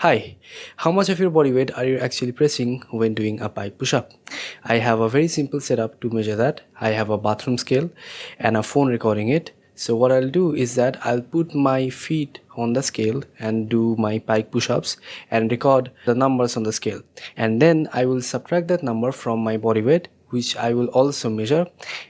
Hi, how much of your body weight are you actually pressing when doing a pike push-up? I have a very simple setup to measure that. I have a bathroom scale and a phone recording it. So what I'll do is that I'll put my feet on the scale and do my pike push-ups and record the numbers on the scale. And then I will subtract that number from my body weight, which I will also measure,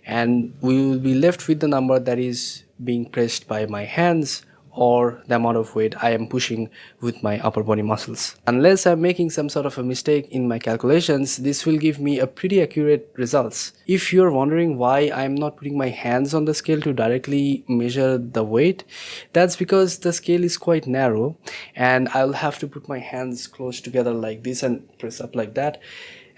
and we will be left with the number that is being pressed by my hands or the amount of weight I am pushing with my upper body muscles. Unless I'm making some sort of a mistake in my calculations, this will give me a pretty accurate results. If you're wondering why I'm not putting my hands on the scale to directly measure the weight, that's because the scale is quite narrow and I'll have to put my hands close together like this and press up like that.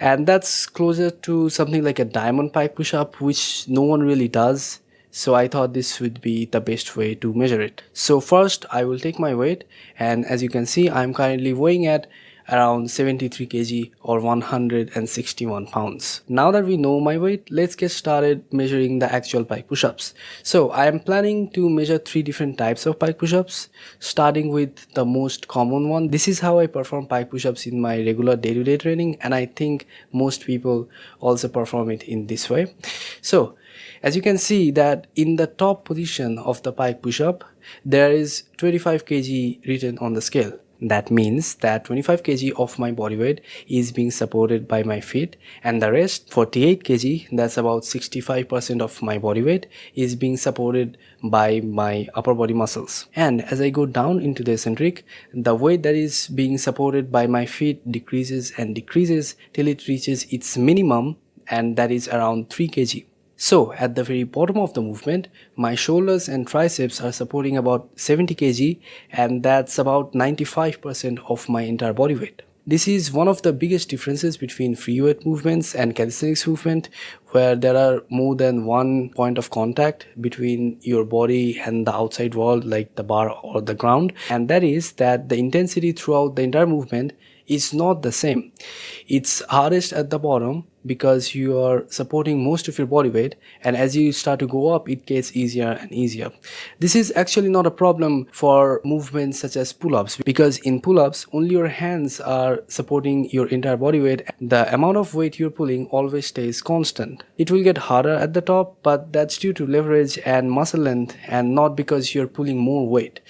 And that's closer to something like a diamond pike push-up, which no one really does. So I thought this would be the best way to measure it. So first I will take my weight, and as you can see I'm currently weighing at around 73 kg or 161 pounds. Now that we know my weight, let's get started measuring the actual pike push-ups. So I am planning to measure 3 different types of pike push-ups, starting with the most common one. This is how I perform pike push-ups in my regular day-to-day training, and I think most people also perform it in this way. So as you can see that in the top position of the pike push-up, there is 25 kg written on the scale. That means that 25 kg of my body weight is being supported by my feet, and the rest 48 kg, that's about 65% of my body weight, is being supported by my upper body muscles. And as I go down into the eccentric, the weight that is being supported by my feet decreases and decreases till it reaches its minimum, and that is around 3 kg. So at the very bottom of the movement, my shoulders and triceps are supporting about 70 kg, and that's about 95% of my entire body weight. This is one of the biggest differences between free weight movements and calisthenics movement, where there are more than one point of contact between your body and the outside world like the bar or the ground, and that is that the intensity throughout the entire movement is not the same. It's hardest at the bottom because you are supporting most of your body weight, and as you start to go up it gets easier and easier. This is actually not a problem for movements such as pull-ups, because in pull-ups only your hands are supporting your entire body weight. The amount of weight you're pulling always stays constant. It will get harder at the top, but that's due to leverage and muscle length and not because you're pulling more weight.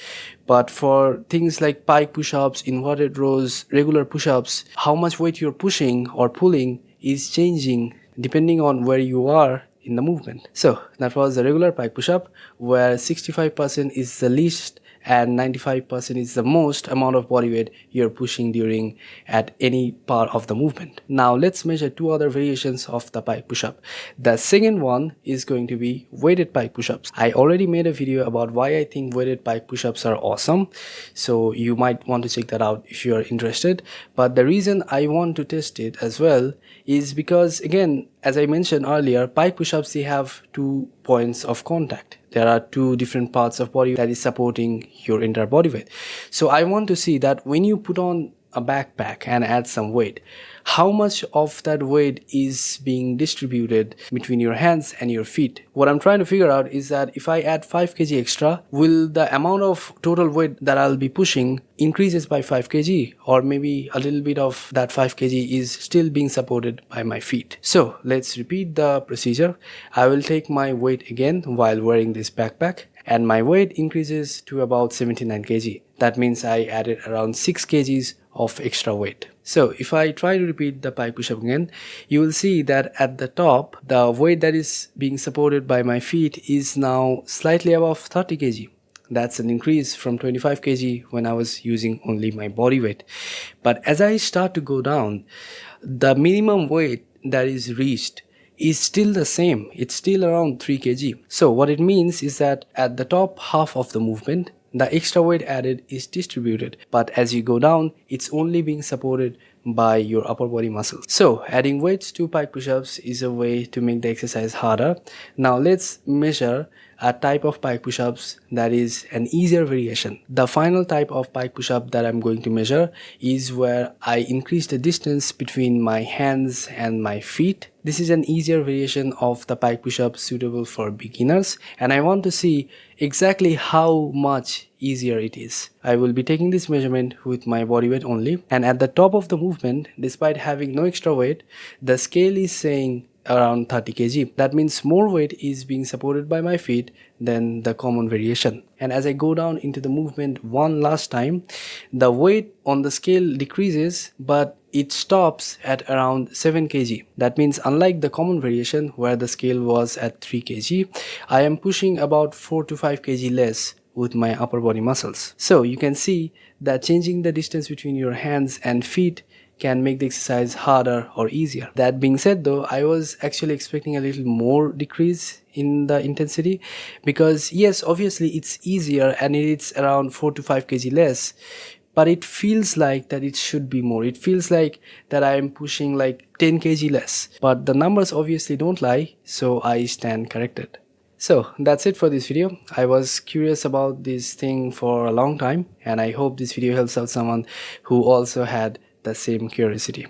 But for things like pike push-ups, inverted rows, regular push-ups, how much weight you're pushing or pulling is changing depending on where you are in the movement. So that was the regular pike push-up, where 65% is the least and 95% is the most amount of body weight you're pushing during at any part of the movement. Now let's measure 2 other variations of the pike push-up. The second one is going to be weighted pike push-ups. I already made a video about why I think weighted pike push-ups are awesome, so you might want to check that out if you are interested. But the reason I want to test it as well is because, again, as I mentioned earlier, pike push-ups, they have 2 points of contact. There are 2 different parts of body that is supporting your entire body weight. So I want to see that when you put on a backpack and add some weight, how much of that weight is being distributed between your hands and your feet. What I'm trying to figure out is that if I add 5 kg extra, will the amount of total weight that I'll be pushing increases by 5 kg, or maybe a little bit of that 5 kg is still being supported by my feet. So let's repeat the procedure. I will take my weight again while wearing this backpack, and my weight increases to about 79 kg. That means I added around 6 kgs of extra weight. So if I try to repeat the pike push-up again, you will see that at the top, the weight that is being supported by my feet is now slightly above 30 kg. That's an increase from 25 kg when I was using only my body weight. But as I start to go down, the minimum weight that is reached is still the same. It's still around 3 kg. So what it means is that at the top half of the movement, the extra weight added is distributed, but as you go down, it's only being supported by your upper body muscles. So adding weights to pike push-ups is a way to make the exercise harder. Now let's measure a type of pike push-ups that is an easier variation. The final type of pike push-up that I'm going to measure is where I increase the distance between my hands and my feet. This is an easier variation of the pike push-up suitable for beginners, and I want to see exactly how much easier it is. I will be taking this measurement with my body weight only, and at the top of the movement, despite having no extra weight, the scale is saying around 30 kg. That means more weight is being supported by my feet than the common variation. And as I go down into the movement one last time, the weight on the scale decreases, but it stops at around 7 kg. That means unlike the common variation where the scale was at 3 kg, I am pushing about 4 to 5 kg less with my upper body muscles. So you can see that changing the distance between your hands and feet can make the exercise harder or easier. That being said though, I was actually expecting a little more decrease in the intensity, because yes, obviously it's easier and it's around 4 to 5 kg less, but it feels like that it should be more. It feels like that I am pushing like 10 kg less, but the numbers obviously don't lie, so I stand corrected. So that's it for this video. I was curious about this thing for a long time, and I hope this video helps out someone who also had the same curiosity.